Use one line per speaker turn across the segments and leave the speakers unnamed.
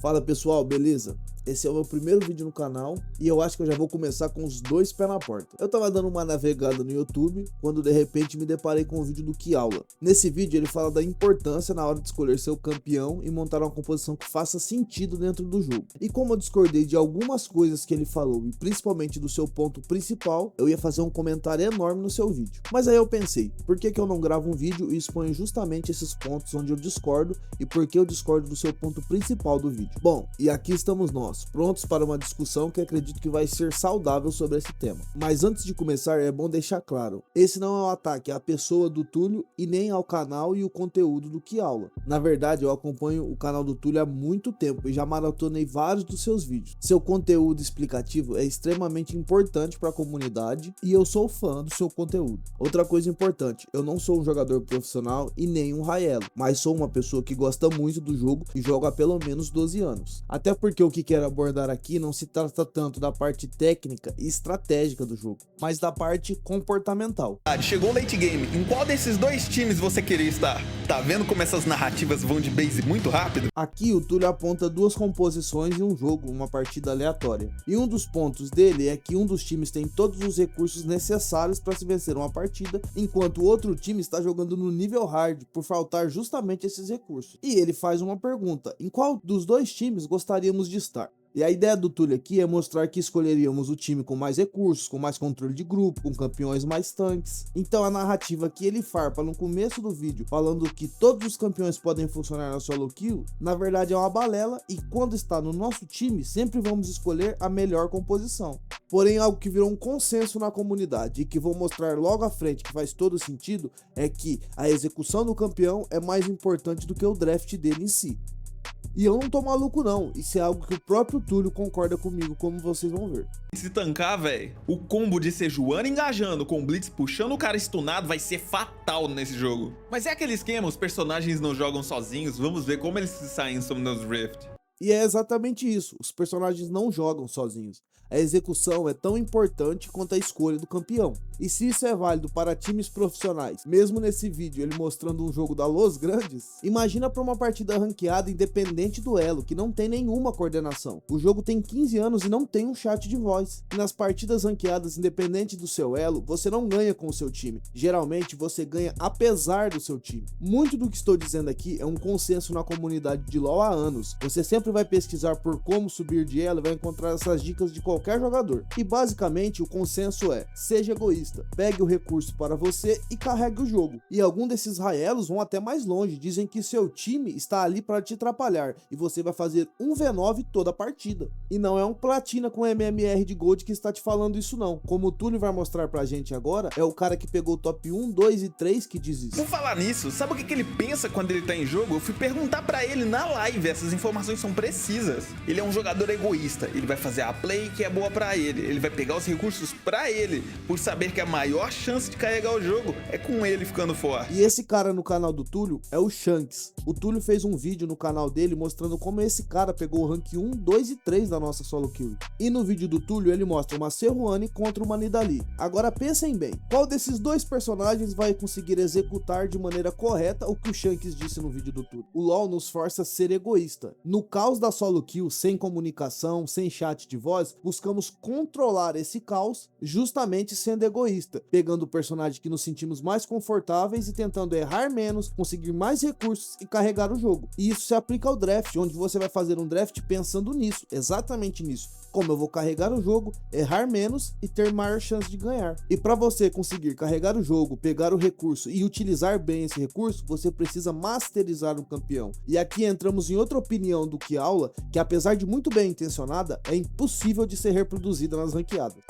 Fala pessoal, beleza? Esse é o meu primeiro vídeo no canal e eu acho que eu já vou começar com os dois pés na porta. Eu tava dando uma navegada no YouTube quando de repente me deparei com o vídeo do Kiaula. Nesse vídeo ele fala da importância na hora de escolher seu campeão e montar uma composição que faça sentido dentro do jogo. E como eu discordei de algumas coisas que ele falou e principalmente do seu ponto principal, eu ia fazer um comentário enorme no seu vídeo. Mas aí eu pensei, por que eu não gravo um vídeo e exponho justamente esses pontos onde eu discordo e por que eu discordo do seu ponto principal do vídeo? Bom, e aqui estamos nós, prontos para uma discussão que acredito que vai ser saudável sobre esse tema. Mas antes de começar, é bom deixar claro, esse não é um ataque à pessoa do Túlio e nem ao canal e o conteúdo do Kiaula. Na verdade, eu acompanho o canal do Túlio há muito tempo e já maratonei vários dos seus vídeos. Seu conteúdo explicativo é extremamente importante para a comunidade e eu sou fã do seu conteúdo. Outra coisa importante, eu não sou um jogador profissional e nem um Raelo, mas sou uma pessoa que gosta muito do jogo e joga há pelo menos 12 anos. Até porque o que quero abordar aqui não se trata tanto da parte técnica e estratégica do jogo, mas da parte comportamental.
Chegou o late game, em qual desses dois times você queria estar? Tá vendo como essas narrativas vão de base muito rápido?
Aqui o Túlio aponta duas composições em um jogo, uma partida aleatória. E um dos pontos dele é que um dos times tem todos os recursos necessários para se vencer uma partida, enquanto o outro time está jogando no nível hard por faltar justamente esses recursos. E ele faz uma pergunta, em qual dos dois times gostaríamos de estar? E a ideia do Túlio aqui é mostrar que escolheríamos o time com mais recursos, com mais controle de grupo, com campeões mais tanques. Então a narrativa que ele farpa no começo do vídeo, falando que todos os campeões podem funcionar na solo kill, na verdade é uma balela e quando está no nosso time, sempre vamos escolher a melhor composição. Porém, algo que virou um consenso na comunidade e que vou mostrar logo à frente que faz todo sentido, é que a execução do campeão é mais importante do que o draft dele em si. E eu não tô maluco não, isso é algo que o próprio Túlio concorda comigo, como vocês vão ver.
Se tancar, velho, o combo de Sejuani engajando com o Blitz puxando o cara stunado vai ser fatal nesse jogo. Mas é aquele esquema, os personagens não jogam sozinhos, vamos ver como eles se saem em Summoner's Rift.
E é exatamente isso, os personagens não jogam sozinhos. A execução é tão importante quanto a escolha do campeão. E se isso é válido para times profissionais, mesmo nesse vídeo ele mostrando um jogo da Los Grandes, imagina para uma partida ranqueada independente do elo, que não tem nenhuma coordenação. O jogo tem 15 anos e não tem um chat de voz. E nas partidas ranqueadas independente do seu elo, você não ganha com o seu time. Geralmente você ganha apesar do seu time. Muito do que estou dizendo aqui é um consenso na comunidade de LoL há anos. Você sempre vai pesquisar por como subir de elo e vai encontrar essas dicas de qualquer jogador. E basicamente o consenso é, seja egoísta, pegue o recurso para você e carregue o jogo. E algum desses Raelos vão até mais longe, dizem que seu time está ali para te atrapalhar e você vai fazer um V9 toda a partida. E não é um platina com MMR de Gold que está te falando isso não. Como o Túlio vai mostrar pra gente agora, é o cara que pegou o top 1, 2 e 3 que diz isso.
Por falar nisso, sabe o que ele pensa quando ele tá em jogo? Eu fui perguntar pra ele na live, essas informações são precisas. Ele é um jogador egoísta, ele vai fazer a play que é boa pra ele vai pegar os recursos pra ele, por saber que a maior chance de carregar o jogo é com ele ficando forte.
E esse cara no canal do Túlio é o Shanks. O Túlio fez um vídeo no canal dele mostrando como esse cara pegou o rank 1, 2 e 3 da nossa solo kill. E no vídeo do Túlio ele mostra uma Sejuani contra uma Nidalee. Agora pensem bem, qual desses dois personagens vai conseguir executar de maneira correta o que o Shanks disse no vídeo do Túlio? O LoL nos força a ser egoísta. No caos da solo kill, sem comunicação, sem chat de voz, buscamos controlar esse caos justamente sendo egoísta, pegando o personagem que nos sentimos mais confortáveis e tentando errar menos, conseguir mais recursos e carregar o jogo. E isso se aplica ao draft, onde você vai fazer um draft pensando nisso, exatamente nisso. Como eu vou carregar o jogo, errar menos e ter maior chance de ganhar. E para você conseguir carregar o jogo, pegar o recurso e utilizar bem esse recurso, você precisa masterizar um campeão. E aqui entramos em outra opinião do Kiaula, que apesar de muito bem intencionada, é impossível de ser reproduzida nas ranqueadas.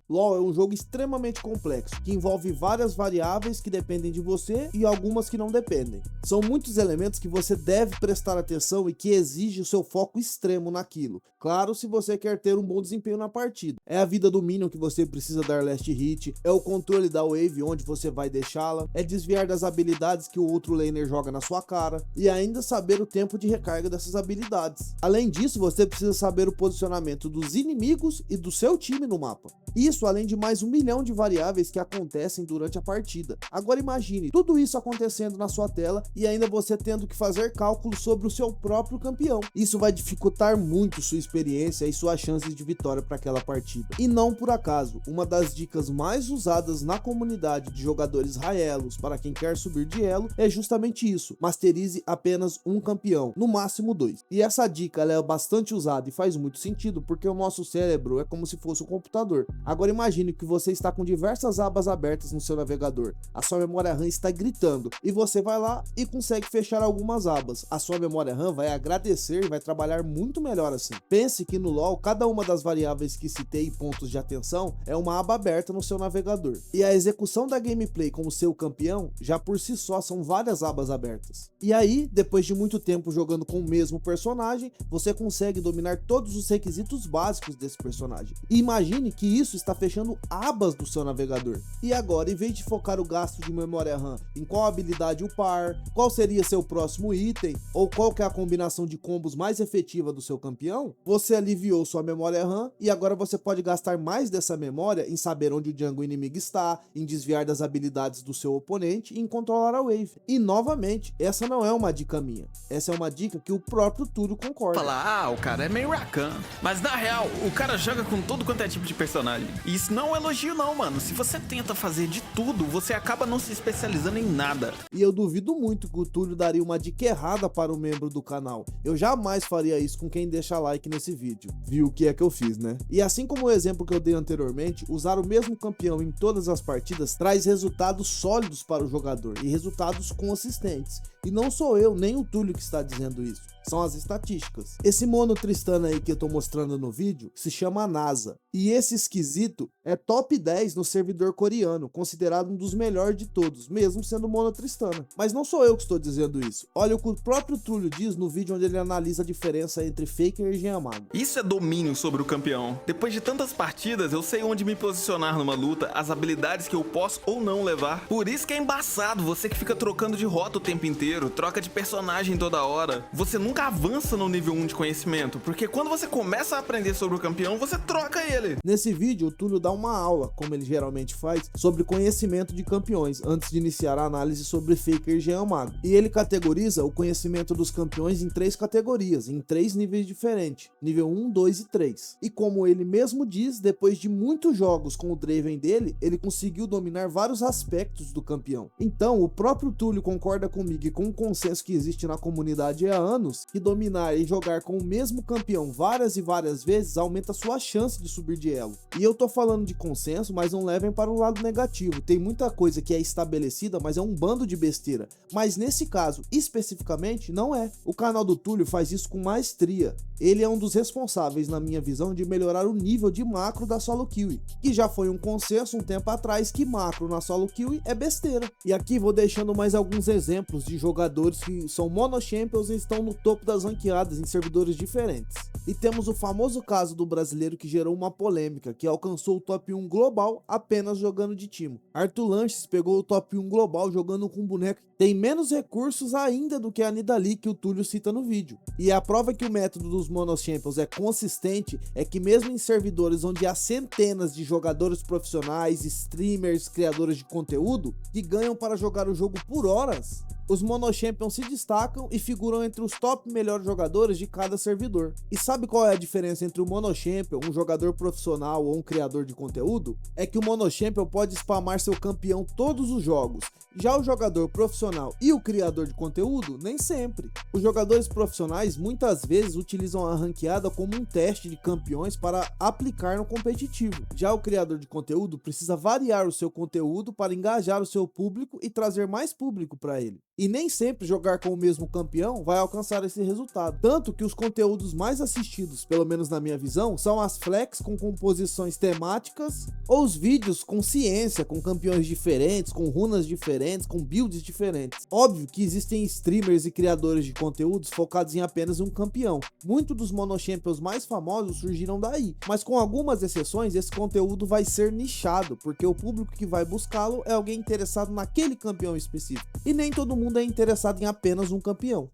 LoL é um jogo extremamente complexo, que envolve várias variáveis que dependem de você e algumas que não dependem. São muitos elementos que você deve prestar atenção e que exigem o seu foco extremo naquilo. Claro, se você quer ter um bom desempenho na partida. É a vida do minion que você precisa dar last hit, é o controle da wave onde você vai deixá-la, é desviar das habilidades que o outro laner joga na sua cara, e ainda saber o tempo de recarga dessas habilidades. Além disso, você precisa saber o posicionamento dos inimigos e do seu time no mapa. E Isso além de mais 1 milhão de variáveis que acontecem durante a partida. Agora imagine tudo isso acontecendo na sua tela e ainda você tendo que fazer cálculos sobre o seu próprio campeão. Isso vai dificultar muito sua experiência e suas chances de vitória para aquela partida. E não por acaso, uma das dicas mais usadas na comunidade de jogadores high elos para quem quer subir de elo é justamente isso: masterize apenas um campeão, no máximo 2. E essa dica ela é bastante usada e faz muito sentido porque o nosso cérebro é como se fosse um computador. Agora imagine que você está com diversas abas abertas no seu navegador, a sua memória RAM está gritando e você vai lá e consegue fechar algumas abas. A sua memória RAM vai agradecer e vai trabalhar muito melhor assim. Pense que no LoL, cada uma das variáveis que citei e pontos de atenção é uma aba aberta no seu navegador. E a execução da gameplay com o seu campeão, já por si só são várias abas abertas. E aí, depois de muito tempo jogando com o mesmo personagem, você consegue dominar todos os requisitos básicos desse personagem. E imagine que isso está fechando abas do seu navegador. E agora, em vez de focar o gasto de memória RAM em qual habilidade upar, qual seria seu próximo item, ou qual que é a combinação de combos mais efetiva do seu campeão, você aliviou sua memória RAM e agora você pode gastar mais dessa memória em saber onde o jungle inimigo está, em desviar das habilidades do seu oponente e em controlar a wave. E novamente, essa não é uma dica minha, essa é uma dica que o próprio Túlio concorda.
Falar, o cara é meio Rakan. Mas na real, o cara joga com todo quanto é tipo de personagem. E isso não é um elogio não, mano. Se você tenta fazer de tudo, você acaba não se especializando em nada.
E eu duvido muito que o Túlio daria uma dica errada para o membro do canal. Eu jamais faria isso com quem deixa like nesse vídeo. Viu o que é que eu fiz, né? E assim como o exemplo que eu dei anteriormente, usar o mesmo campeão em todas as partidas traz resultados sólidos para o jogador e resultados consistentes. E não sou eu nem o Túlio que está dizendo isso, são as estatísticas. Esse mono Tristana aí que eu tô mostrando no vídeo se chama NASA. E esse esquisito é top 10 no servidor coreano, considerado um dos melhores de todos, mesmo sendo mono Tristana. Mas não sou eu que estou dizendo isso. Olha o que o próprio Túlio diz no vídeo onde ele analisa a diferença entre Faker e Geamago.
Isso é domínio sobre o campeão. Depois de tantas partidas, eu sei onde me posicionar numa luta, as habilidades que eu posso ou não levar. Por isso que é embaçado você que fica trocando de rota o tempo inteiro, troca de personagem toda hora. Você nunca avança no nível 1 de conhecimento, porque quando você começa a aprender sobre o campeão, você troca ele.
Nesse vídeo, o Túlio dá uma aula, como ele geralmente faz, sobre conhecimento de campeões, antes de iniciar a análise sobre Faker e Geamago. E ele categoriza o conhecimento dos campeões em 3 categorias, em 3 níveis diferentes, nível 1, 2 e 3. E como ele mesmo diz, depois de muitos jogos com o Draven dele, ele conseguiu dominar vários aspectos do campeão. Então, o próprio Túlio concorda comigo e com o consenso que existe na comunidade há anos, que dominar e jogar com o mesmo campeão várias e várias vezes aumenta sua chance de subir de elo. E eu tô falando de consenso, mas não levem para o lado negativo. Tem muita coisa que é estabelecida, mas é um bando de besteira. Mas nesse caso, especificamente, não é. O canal do Túlio faz isso com maestria. Ele é um dos responsáveis, na minha visão, de melhorar o nível de macro da solo kill, que já foi um consenso um tempo atrás que macro na solo kill é besteira. E aqui vou deixando mais alguns exemplos de jogadores que são mono champions e estão no topo das ranqueadas em servidores diferentes. E temos o famoso caso do brasileiro que gerou uma polêmica, que alcançou o top 1 global apenas jogando de Timo. Arthur Lanches pegou o top 1 global jogando com um boneco que tem menos recursos ainda do que a Nidalee que o Túlio cita no vídeo. E a prova que o método dos mono champions é consistente é que mesmo em servidores onde há centenas de jogadores profissionais, streamers, criadores de conteúdo que ganham para jogar o jogo por horas, os mono champions se destacam e figuram entre os top melhores jogadores de cada servidor. E sabe qual é a diferença entre o mono champion, um jogador profissional ou um criador de conteúdo? É que o mono champion pode spamar seu campeão todos os jogos. Já o jogador profissional e o criador de conteúdo, nem sempre. Os jogadores profissionais muitas vezes utilizam a ranqueada como um teste de campeões para aplicar no competitivo. Já o criador de conteúdo precisa variar o seu conteúdo para engajar o seu público e trazer mais público para ele. E nem sempre jogar com o mesmo campeão vai alcançar esse resultado. Tanto que os conteúdos mais assistidos, pelo menos na minha visão, são as flex com composições temáticas ou os vídeos com ciência, com campeões diferentes, com runas diferentes, com builds diferentes. Óbvio que existem streamers e criadores de conteúdos focados em apenas um campeão. Muitos dos mono champions mais famosos surgiram daí, mas com algumas exceções esse conteúdo vai ser nichado, porque o público que vai buscá-lo é alguém interessado naquele campeão específico. E nem todo mundo é interessado em apenas um campeão.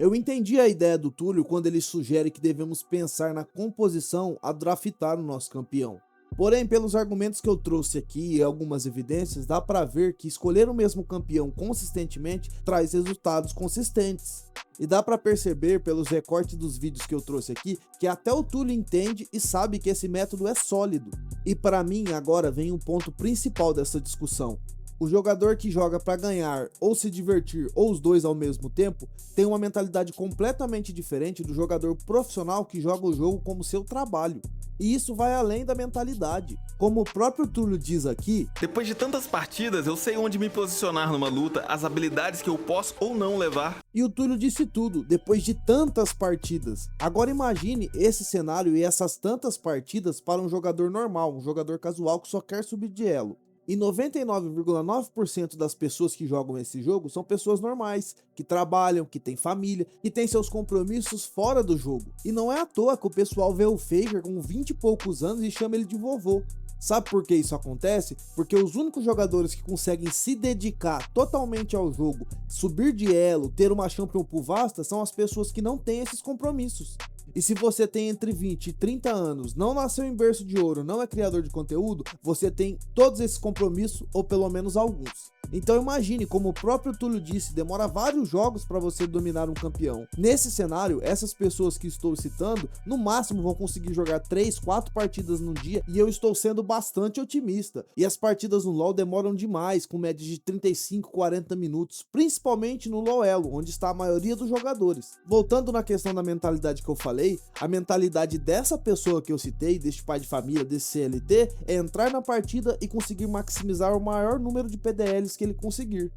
Eu entendi a ideia do Túlio quando ele sugere que devemos pensar na composição a draftar o nosso campeão. Porém, pelos argumentos que eu trouxe aqui e algumas evidências, dá pra ver que escolher o mesmo campeão consistentemente traz resultados consistentes. E dá pra perceber pelos recortes dos vídeos que eu trouxe aqui que até o Túlio entende e sabe que esse método é sólido. E para mim agora vem um ponto principal dessa discussão. O jogador que joga para ganhar ou se divertir ou os dois ao mesmo tempo tem uma mentalidade completamente diferente do jogador profissional que joga o jogo como seu trabalho. E isso vai além da mentalidade. Como o próprio Túlio diz aqui,
depois de tantas partidas, eu sei onde me posicionar numa luta, as habilidades que eu posso ou não levar.
E o Túlio disse tudo, depois de tantas partidas. Agora imagine esse cenário e essas tantas partidas para um jogador normal, um jogador casual que só quer subir de elo. E 99,9% das pessoas que jogam esse jogo são pessoas normais, que trabalham, que têm família, que têm seus compromissos fora do jogo. E não é à toa que o pessoal vê o Faker com 20 e poucos anos e chama ele de vovô. Sabe por que isso acontece? Porque os únicos jogadores que conseguem se dedicar totalmente ao jogo, subir de elo, ter uma champion pool vasta, são as pessoas que não têm esses compromissos. E se você tem entre 20 e 30 anos, não nasceu em berço de ouro, não é criador de conteúdo, você tem todos esses compromissos, ou pelo menos alguns. Então imagine, como o próprio Túlio disse, demora vários jogos para você dominar um campeão. Nesse cenário, essas pessoas que estou citando, no máximo vão conseguir jogar 3, 4 partidas no dia, e eu estou sendo bastante otimista. E as partidas no LoL demoram demais, com média de 35, 40 minutos, principalmente no LoL Elo, onde está a maioria dos jogadores. Voltando na questão da mentalidade que eu falei, a mentalidade dessa pessoa que eu citei, deste pai de família, desse CLT, é entrar na partida e conseguir maximizar o maior número de PDLs que ele conseguir.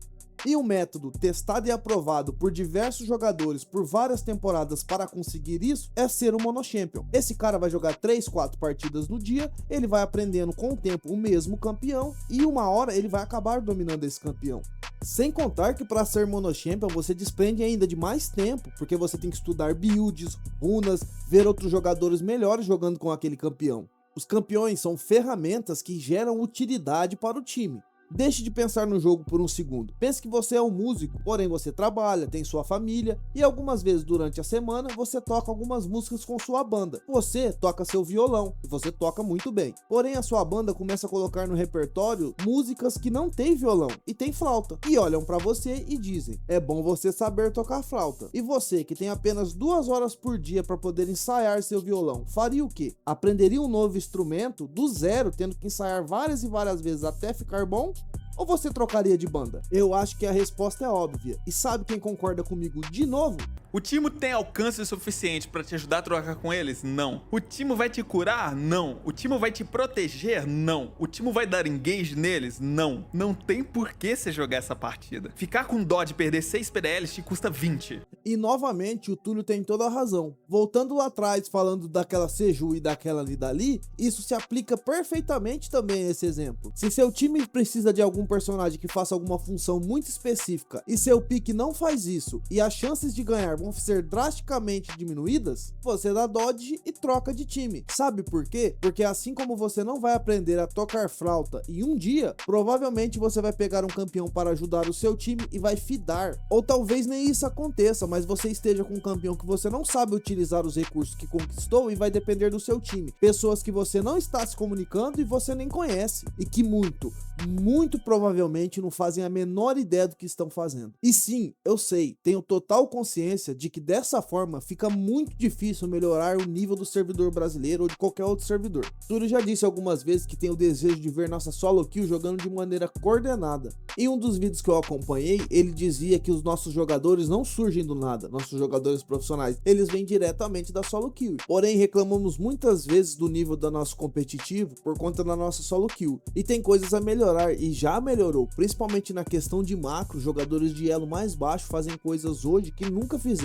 E um método testado e aprovado por diversos jogadores por várias temporadas para conseguir isso é ser um monochampion. Esse cara vai jogar 3, 4 partidas no dia, ele vai aprendendo com o tempo o mesmo campeão e uma hora ele vai acabar dominando esse campeão. Sem contar que para ser monochampion você desprende ainda de mais tempo, porque você tem que estudar builds, runas, ver outros jogadores melhores jogando com aquele campeão. Os campeões são ferramentas que geram utilidade para o time. Deixe de pensar no jogo por um segundo. Pense que você é um músico, porém você trabalha, tem sua família e algumas vezes durante a semana você toca algumas músicas com sua banda. Você toca seu violão e você toca muito bem. Porém a sua banda começa a colocar no repertório músicas que não tem violão e tem flauta. E olham pra você e dizem: é bom você saber tocar flauta. E você que tem apenas 2 horas por dia para poder ensaiar seu violão, faria o quê? Aprenderia um novo instrumento do zero, tendo que ensaiar várias e várias vezes até ficar bom? Ou você trocaria de banda? Eu acho que a resposta é óbvia. E sabe quem concorda comigo de novo?
O Timo tem alcance suficiente pra te ajudar a trocar com eles? Não. O Timo vai te curar? Não. O Timo vai te proteger? Não. O Timo vai dar engage neles? Não. Não tem por que você jogar essa partida. Ficar com dó de perder 6 PDLs te custa 20.
E novamente o Túlio tem toda a razão. Voltando lá atrás, falando daquela Seju e daquela Nidalee, isso se aplica perfeitamente também a esse exemplo. Se seu time precisa de algum personagem que faça alguma função muito específica e seu pick não faz isso e as chances de ganhar vão ser drasticamente diminuídas, você dá dodge e troca de time. Sabe por quê? Porque assim como você não vai aprender a tocar flauta em um dia, provavelmente você vai pegar um campeão para ajudar o seu time e vai fidar. Ou talvez nem isso aconteça, mas você esteja com um campeão que você não sabe utilizar os recursos que conquistou e vai depender do seu time. Pessoas que você não está se comunicando e você nem conhece. E que muito provavelmente não fazem a menor ideia do que estão fazendo. E sim, eu sei, tenho total consciência de que dessa forma fica muito difícil melhorar o nível do servidor brasileiro ou de qualquer outro servidor. Túlio já disse algumas vezes que tem o desejo de ver nossa solo kill jogando de maneira coordenada. Em um dos vídeos que eu acompanhei, ele dizia que os nossos jogadores não surgem do nada, nossos jogadores profissionais, eles vêm diretamente da solo kill. Porém, reclamamos muitas vezes do nível do nosso competitivo por conta da nossa solo kill. E tem coisas a melhorar e já melhorou, principalmente na questão de macro. Jogadores de elo mais baixo fazem coisas hoje que nunca fizeram.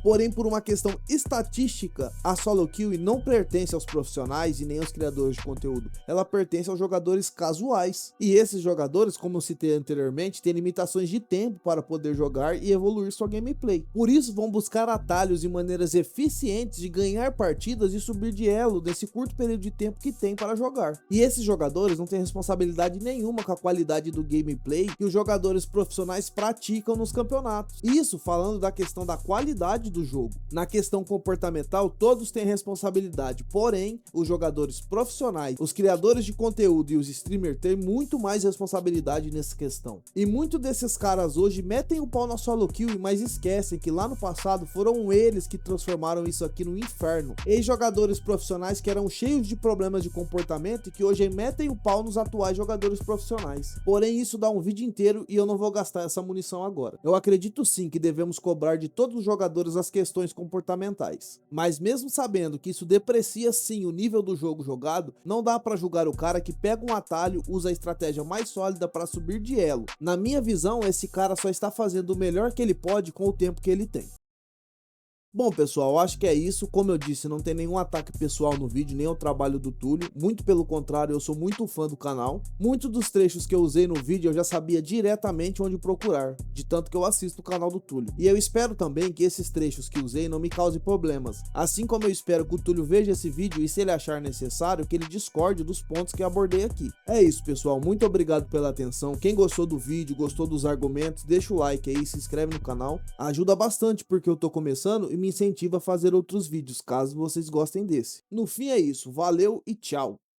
Porém, por uma questão estatística, a solo queue não pertence aos profissionais e nem aos criadores de conteúdo. Ela pertence aos jogadores casuais. E esses jogadores, como eu citei anteriormente, têm limitações de tempo para poder jogar e evoluir sua gameplay. Por isso, vão buscar atalhos e maneiras eficientes de ganhar partidas e subir de elo nesse curto período de tempo que tem para jogar. E esses jogadores não têm responsabilidade nenhuma com a qualidade do gameplay que os jogadores profissionais praticam nos campeonatos. Isso falando da questão da qualidade do jogo. Na questão comportamental, todos têm responsabilidade, porém, os jogadores profissionais, os criadores de conteúdo e os streamers têm muito mais responsabilidade nessa questão. E muitos desses caras hoje metem o pau na solo queue, mas esquecem que lá no passado foram eles que transformaram isso aqui no inferno. Ex-jogadores profissionais que eram cheios de problemas de comportamento e que hoje metem o pau nos atuais jogadores profissionais. Porém, isso dá um vídeo inteiro e eu não vou gastar essa munição agora. Eu acredito sim que devemos cobrar de todos os jogadores as questões comportamentais. Mas mesmo sabendo que isso deprecia sim o nível do jogo jogado, não dá pra julgar o cara que pega um atalho, usa a estratégia mais sólida para subir de elo. Na minha visão, esse cara só está fazendo o melhor que ele pode com o tempo que ele tem. Bom, pessoal, acho que é isso. Como eu disse, não tem nenhum ataque pessoal no vídeo, nem ao trabalho do Túlio. Muito pelo contrário, eu sou muito fã do canal. Muitos dos trechos que eu usei no vídeo eu já sabia diretamente onde procurar, de tanto que eu assisto o canal do Túlio. E eu espero também que esses trechos que usei não me causem problemas. Assim como eu espero que o Túlio veja esse vídeo e, se ele achar necessário, que ele discorde dos pontos que abordei aqui. É isso, pessoal. Muito obrigado pela atenção. Quem gostou do vídeo, gostou dos argumentos, deixa o like aí, se inscreve no canal. Ajuda bastante porque eu tô começando e me incentiva a fazer outros vídeos, caso vocês gostem desse. No fim é isso, valeu e tchau!